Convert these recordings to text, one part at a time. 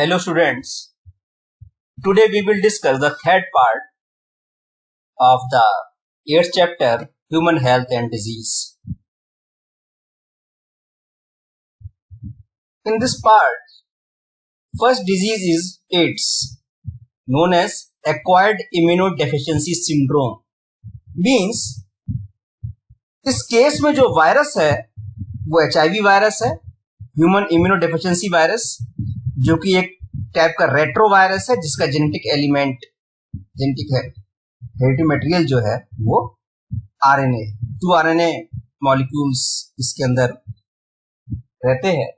Hello students, today we will discuss the third part of the 8th chapter, Human Health and Disease. In this part, first disease is AIDS, known as Acquired Immunodeficiency Syndrome. Means इस case में जो virus है वो HIV virus है, human immunodeficiency virus, जो कि एक type का रेट्रो वायरस है जिसका genetic element genetic heredity material जो है वो आरएनए 2 आरएनए मॉलिक्यूल्स इसके अंदर रहते हैं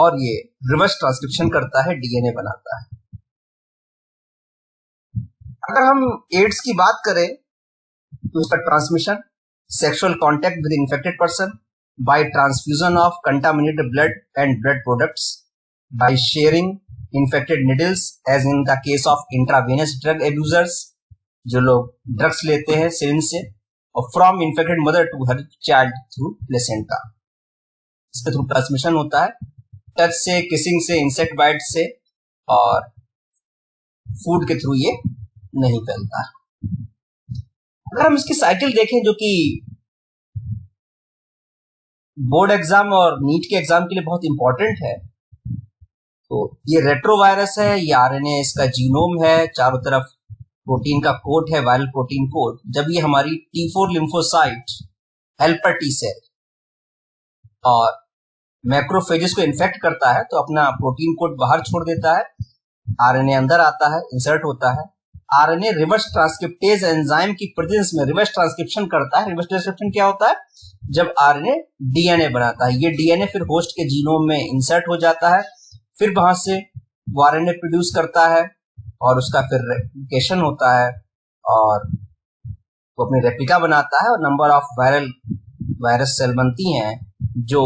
और ये रिवर्स ट्रांसक्रिप्शन करता है, डीएनए बनाता है। अगर हम एड्स की बात करें तो उसका transmission sexual contact with infected person by transfusion of contaminated blood and blood products, by sharing infected needles as in the case of intravenous drug abusers, जो लोग ड्रग्स लेते हैं सिरिंज से, और from infected mother to her child through placenta. इसके through transmission होता है, touch से, किसिंग से, इंसेक्ट बाइट से, और फूड के थ्रू ये नहीं फैलता। अगर हम इसकी साइकिल देखें जो कि बोर्ड एग्जाम और नीट के एग्जाम के लिए बहुत इंपॉर्टेंट है, तो ये रेट्रो वायरस है, ये आरएनए इसका जीनोम है, चारों तरफ प्रोटीन का कोट है, वायरल प्रोटीन कोट। जब ये हमारी T4 lymphocyte, helper T cell और मैक्रोफेजेस को इन्फेक्ट करता है तो अपना प्रोटीन कोट बाहर छोड़ देता है, आरएनए अंदर आता है, इंसर्ट होता है। आरएनए रिवर्स ट्रांसक्रिप्टेज एंजाइम की प्रेजेंस में रिवर्स ट्रांसक्रिप्शन करता है। रिवर्स ट्रांसक्रिप्शन क्या होता है? जब आरएनए डीएनए बनाता है, ये डीएनए फिर होस्ट के जीनोम में इंसर्ट हो जाता है, फिर वहां से वो आरएनए प्रोड्यूस करता है और उसका फिर रेप्लिकेशन होता है और वो अपनी रेप्लिका बनाता है और नंबर ऑफ वायरस सेल बनती हैं जो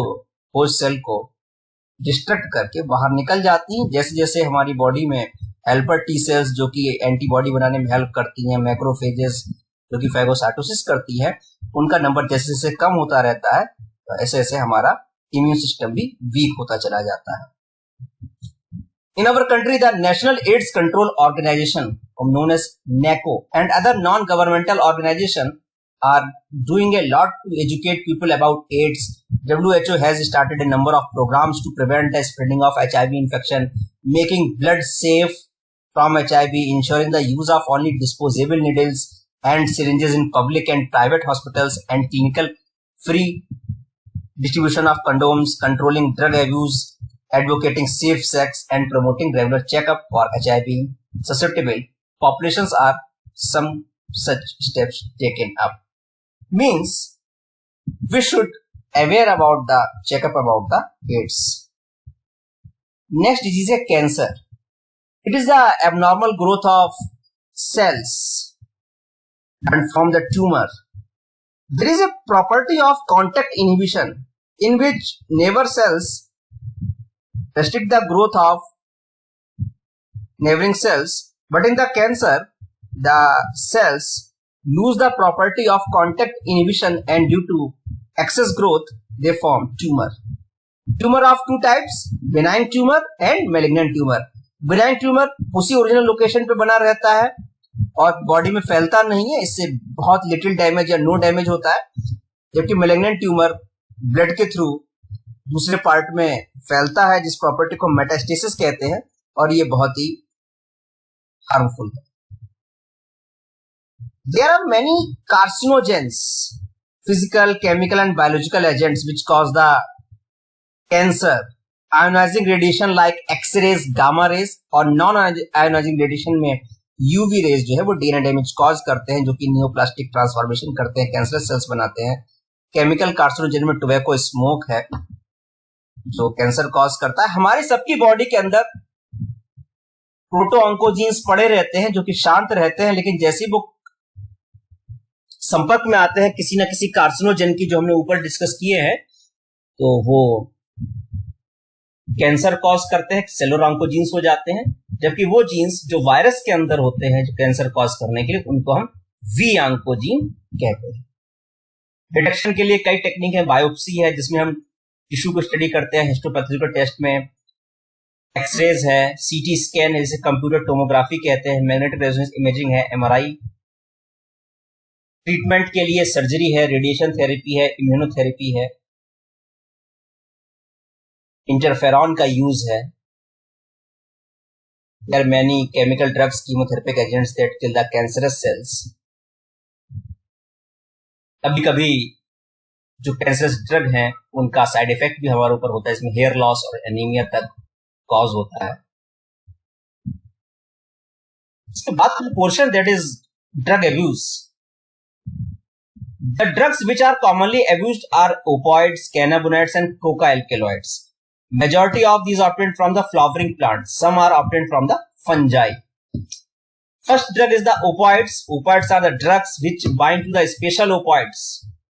होस्ट सेल को डिस्ट्रक्ट करके बाहर निकल जाती हैं। जैसे जैसे हमारी बॉडी में हेल्पर टी सेल्स जो कि एंटीबॉडी बनाने में हेल्प करती हैं, मैक्रोफेजेस जो कि फैगोसाइटोसिस करती है, उनका नंबर जैसे जैसे कम होता रहता है तो ऐसे ऐसे हमारा इम्यून सिस्टम भी वीक होता चला जाता है। In our country, the National AIDS Control Organization, known as NACO, and other non-governmental organizations are doing a lot to educate people about AIDS. WHO has started a number of programs to prevent the spreading of HIV infection, making blood safe from HIV, ensuring the use of only disposable needles and syringes in public and private hospitals, and clinical free distribution of condoms, controlling drug abuse, advocating safe sex, and promoting regular checkup for HIV susceptible populations are some such steps taken up. Means we should aware about the checkup about the AIDS. Next disease is cancer. It is the abnormal growth of cells and from the tumor. There is a property of contact inhibition in which neighbor cells restrict the growth of neighboring cells, but in the cancer, the cells lose the property of contact inhibition and due to excess growth, they form tumor. Tumor of two types, benign tumor and malignant tumor. Benign tumor उसी original location पे बना रहता है और body में फैलता नहीं है, इससे बहुत लिटिल डैमेज या नो डैमेज होता है, जबकि malignant tumor ब्लड के थ्रू दूसरे पार्ट में फैलता है, जिस प्रॉपर्टी को मेटास्टेसिस कहते हैं, और ये बहुत ही हार्मफुल है। There are many carcinogens, physical, chemical and biological agents which cause the cancer. Ionizing radiation like X-rays, gamma rays और non-ionizing radiation में UV rays जो है वो DNA डैमेज कॉज करते हैं, जो कि नियोप्लास्टिक ट्रांसफॉर्मेशन करते हैं, कैंसर सेल्स बनाते हैं। केमिकल कार्सिनोजन में टोबैको स्मोक है जो कैंसर कॉज करता है। हमारी सबकी बॉडी के अंदर प्रोटोऑन्कोजीन्स पड़े रहते हैं जो कि शांत रहते हैं, लेकिन जैसे ही वो संपर्क में आते हैं किसी न किसी कार्सिनोजन की, जो हमने ऊपर डिस्कस किए हैं, तो वो कैंसर कॉज करते हैं, सेलुलर ऑन्कोजीन्स हो जाते हैं। जबकि वो जीन्स जो वायरस के अंदर होते हैं जो कैंसर कॉज करने के लिए, उनको हम वी ऑन्कोजीन कहते हैं। डिटेक्शन के लिए कई टेक्निक है, बायोप्सी है जिसमें हम टिश्यू को स्टडी करते हैं हिस्टोपैथोलॉजिकल टेस्ट में, एक्सरेज है, सीटी स्कैन है जिसे कंप्यूटर टोमोग्राफी कहते हैं, मैग्नेटिक रेजोनेंस इमेजिंग है, एमआरआई, ट्रीटमेंट के लिए सर्जरी है, रेडिएशन थेरेपी है, इम्यूनोथेरेपी है, इंटरफेरॉन का यूज है। There are many chemical drugs, chemotherapeutic agents that kill the cancerous cells. कभी कभी जो कैंसरस ड्रग हैं उनका साइड इफेक्ट भी हमारे ऊपर होता है, इसमें हेयर लॉस और एनीमिया तक कॉज होता है। इसके बाद portion that is drug abuse. The drugs which are commonly abused are opioids, cannabinoids and coca alkaloids. Majority of these are obtained from the flowering plants. Some are obtained from the fungi. First drug is the opioids. Opioids are the drugs which bind to the special opioids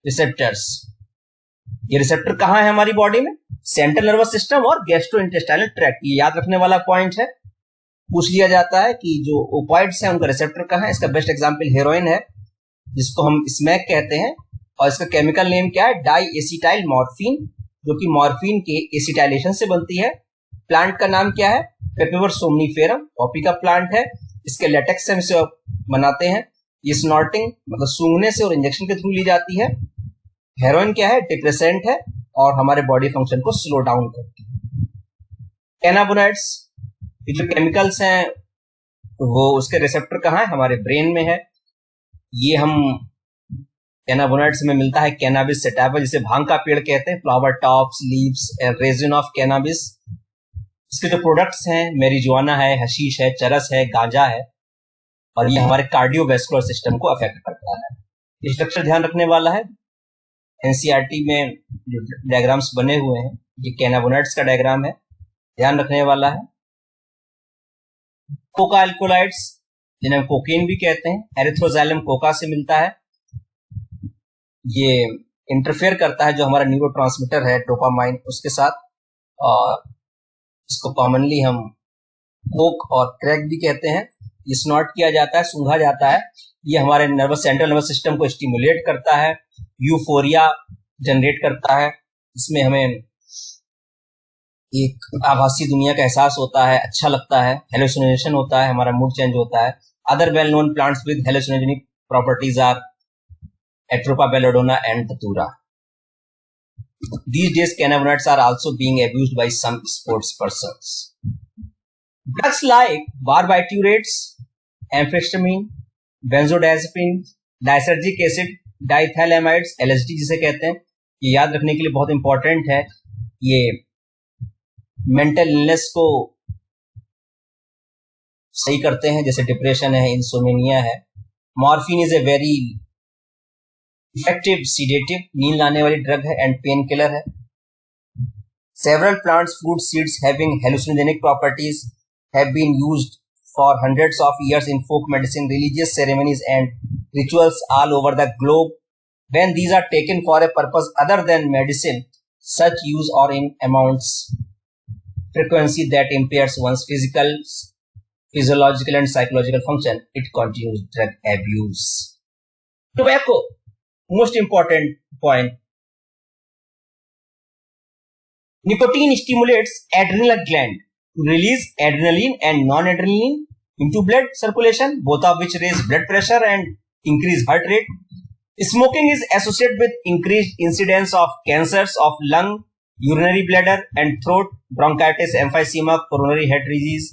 receptors. ये receptor कहाँ है हमारी body में? Central nervous system और gastrointestinal tract. ये याद रखने वाला पॉइंट है। पूछ लिया जाता है कि जो ओपॉइड्स हैं उनका रिसेप्टर कहाँ है। इसका बेस्ट एग्जांपल हेरोइन है जिसको हम स्मैक कहते हैं, और इसका केमिकल नेम क्या है? डाई एसिटाइल मॉर्फिन, जो कि मॉर्फिन के एसिटाइलेशन से बनती है। प्लांट का नाम क्या है? पेपिवर सोमनीफेरम, पॉपी का प्लांट है। इसके लेटेक्स से हम इसे बनाते हैं। ये स्नॉर्टिंग मतलब सूंघने से और इंजेक्शन के थ्रू ली जाती है। हेरोइन क्या है? डिप्रेसेंट है और हमारे बॉडी फंक्शन को स्लो डाउन करती है। कैनाबोनाइड्स, ये जो केमिकल्स हैं वो उसके रिसेप्टर कहाँ है? हमारे ब्रेन में है। ये हम कैनाबोनाइड्स में मिलता है कैनाबिस सेटाइवा, जिसे भांग का पेड़ कहते हैं। Flower tops, leaves and resin of cannabis. इसके जो प्रोडक्ट्स हैं मैरिजुआना है, हशीश है, चरस है, गांजा है, और ये हमारे कार्डियोवैस्कुलर सिस्टम को अफेक्ट करता है। ये स्ट्रक्चर ध्यान रखने वाला है। एनसीईआरटी में जो डायग्राम्स बने हुए हैं ये कैनाबोनाइड्स का डायग्राम है, ध्यान रखने वाला है। कोका एल्कोलाइड्स जिन्हें हम कोकेन भी कहते हैं, एरिथ्रोजाइलम कोका से मिलता है। ये इंटरफेयर करता है जो हमारा न्यूरोट्रांसमीटर है डोपामाइन उसके साथ, और इसको कॉमनली हम कोक और क्रैक भी कहते हैं। ये स्नॉट किया जाता है, सूंघा जाता है। ये हमारे सेंट्रल नर्वस सिस्टम को स्टिमुलेट करता है, यूफोरिया जनरेट करता है। इसमें हमें एक आभासी दुनिया का एहसास होता है, अच्छा लगता है, हेलुसिनेशन होता है, हमारा मूड चेंज होता है। Other well known plants with hallucinogenic properties are Atropa belladonna and Datura. These days, cannabinoids are also being abused by some sports persons. Drugs like barbiturates, amphetamine, benzodiazepine, lysergic acid, diethylamides, LSD जिसे कहते हैं, ये याद रखने के लिए बहुत important है। ये मेंटल इलनेस को सही करते हैं, जैसे डिप्रेशन है, इंसोमेनिया है। Morphine is a very effective sedative, नींद लाने वाली ड्रग है एंड पेन किलर है। Several plants, fruit, seeds having hallucinogenic properties have been used for hundreds of years in folk medicine, religious ceremonies and rituals all over the globe. When these are taken for a purpose other than medicine, such use or in amounts frequency that impairs one's physiological and psychological function, it continues drug abuse. Tobacco, most important point. Nicotine stimulates adrenal gland to release adrenaline and non-adrenaline into blood circulation, both of which raise blood pressure and increase heart rate. Smoking is associated with increased incidence of cancers of lung, urinary bladder and throat, bronchitis, emphysema, coronary heart disease,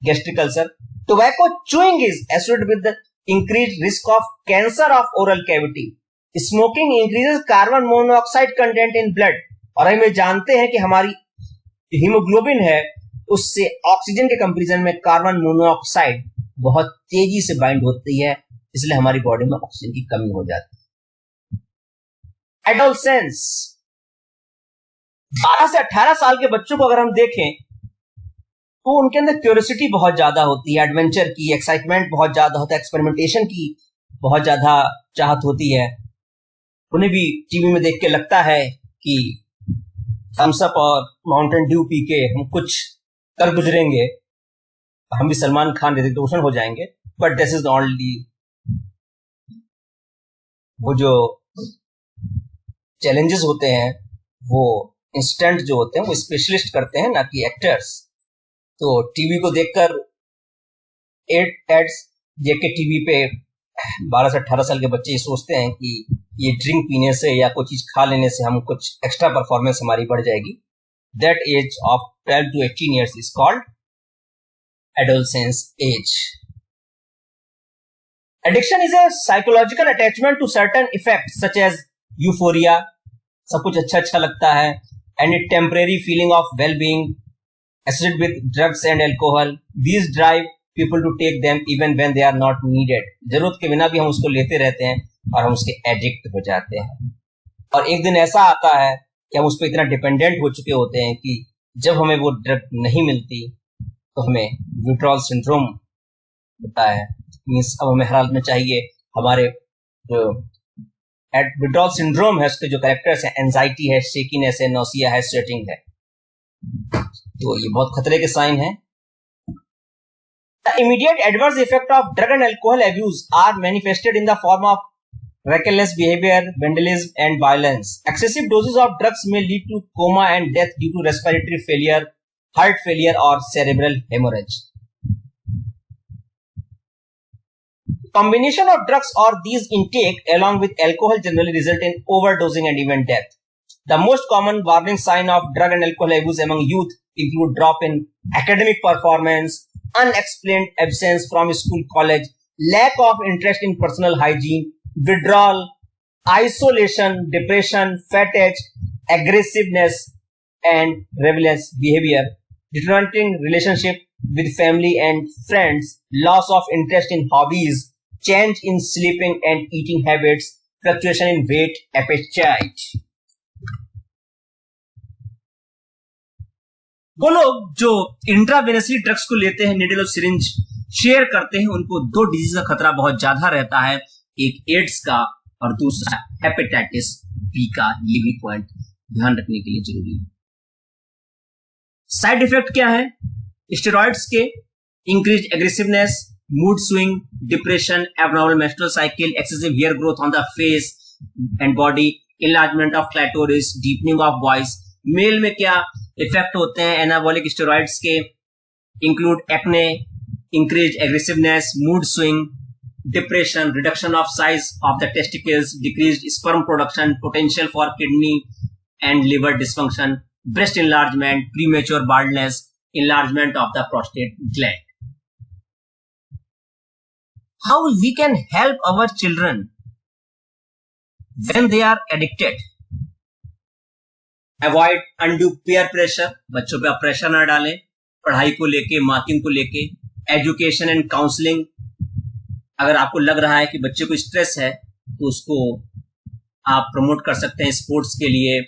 gastric ulcer. Tobacco chewing is associated with the increased risk of cancer of oral cavity. Smoking increases carbon monoxide content in blood. और हम ये जानते हैं कि हमारी haemoglobin है उससे oxygen के कंपैरिजन में कार्बन मोनोऑक्साइड बहुत तेजी से बाइंड होती है, इसलिए हमारी बॉडी में ऑक्सीजन की कमी हो जाती है। एडोलसेंस, 12 से 18 साल के बच्चों को अगर हम देखें तो उनके अंदर क्यूरियोसिटी बहुत ज्यादा होती है, एडवेंचर की, एक्साइटमेंट बहुत ज्यादा होता है, एक्सपेरिमेंटेशन की बहुत ज्यादा चाहत होती है। उन्हें भी टीवी में देख के लगता है कि थम्स अप और माउंटेन ड्यू पी के हम कुछ कर गुजरेंगे, हम भी सलमान खान ऋतिक रोशन हो जाएंगे। बट दिस इज ओनली, वो जो चैलेंजेस होते हैं वो इंस्टेंट जो होते हैं वो स्पेशलिस्ट करते हैं, ना कि एक्टर्स। तो टीवी को देखकर एड्स देख के टीवी पे 12 से 18 साल के बच्चे ये सोचते हैं कि ये ड्रिंक पीने से या कोई चीज खा लेने से हम कुछ एक्स्ट्रा परफॉर्मेंस हमारी बढ़ जाएगी. That age of 12 to 18 years is called adolescence age. Addiction is a psychological attachment to certain effects such as euphoria, सब कुछ अच्छा अच्छा लगता है, and a temporary feeling of well-being associated with drugs and alcohol. These drive people to take them even when they are not needed. जरूरत के बिना भी हम उसको लेते रहते हैं और हम उसके एडिक्ट हो जाते हैं. और एक दिन ऐसा आता है कि हम उस पर इतना डिपेंडेंट हो चुके होते हैं कि जब हमें वो ड्रग नहीं मिलती तो हमें विड्रॉल सिंड्रोम होता है. मीन्स अब हमें हर हालत में चाहिए. हमारे जो विड्रॉल सिंड्रोम है उसके जो कैरेक्टर्स है, एंजाइटी है, शेकीनेस है, नौसिया है, स्वेटिंग है. तो ये बहुत खतरे के साइन है. The immediate adverse effect of drug and alcohol abuse are manifested in the form of reckless behavior, vandalism, and violence. Excessive doses of drugs may lead to coma and death due to respiratory failure, heart failure, or cerebral hemorrhage. Combination of drugs or these intake along with alcohol generally result in overdosing and even death. The most common warning sign of drug and alcohol abuse among youth include drop in academic performance, unexplained absence from school, college, lack of interest in personal hygiene, withdrawal, isolation, depression, fatigue, aggressiveness, and rebellious behavior, deteriorating relationship with family and friends, loss of interest in hobbies, change in sleeping and eating habits, fluctuation in weight, appetite. वो लोग जो intravenously drugs को लेते हैं, needle और syringe share करते हैं, उनको दो डिजीज का खतरा बहुत ज्यादा रहता है. एक एड्स का और दूसरा हेपेटाइटिस बी का. ये भी पॉइंट ध्यान रखने के लिए जरूरी है. साइड इफेक्ट क्या है स्टेरॉइड्स के? Increase aggressiveness, mood swing, depression, abnormal menstrual cycle, excessive hair growth on the face and body, enlargement of clitoris, deepening of voice. Male में क्या इफेक्ट होते हैं एनाबॉलिक स्टेरॉइड्स के? Include acne, increase aggressiveness, mood swing, depression, reduction of size of the testicles, decreased sperm production, potential for kidney and liver dysfunction, breast enlargement, premature baldness, enlargement of the prostate gland. How we can help our children when they are addicted? Avoid undue peer pressure. बच्चों पे आप pressure ना डालें पढ़ाई को लेके, marking को लेके. Education and counselling. अगर आपको लग रहा है कि बच्चे को स्ट्रेस है तो उसको आप प्रमोट कर सकते हैं स्पोर्ट्स के लिए,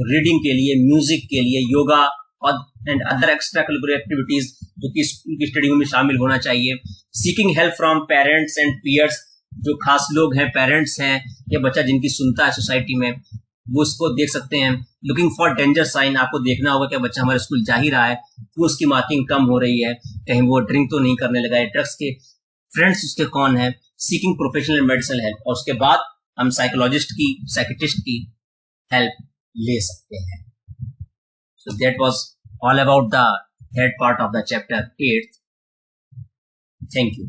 रीडिंग के लिए, म्यूजिक के लिए, योगा और and other extra curricular activities जो कि स्कूल की स्टडी में शामिल होना चाहिए. Seeking help from parents and peers. जो खास लोग हैं, पेरेंट्स हैं या बच्चा जिनकी सुनता है सोसाइटी में, वो उसको देख सकते हैं. Looking for danger sign. आपको देखना होगा कि बच्चा हमारे स्कूल जा ही रहा है तो उसकी मार्किंग कम हो रही है, कहीं वो ड्रिंक तो नहीं करने लगा है, ड्रग्स के फ्रेंड्स उसके कौन है. Seeking professional medicinal help. और उसके बाद हम साइकोलॉजिस्ट की, साइकियाट्रिस्ट की हेल्प ले सकते हैं. So that was all about the third part of the chapter 8. Thank you.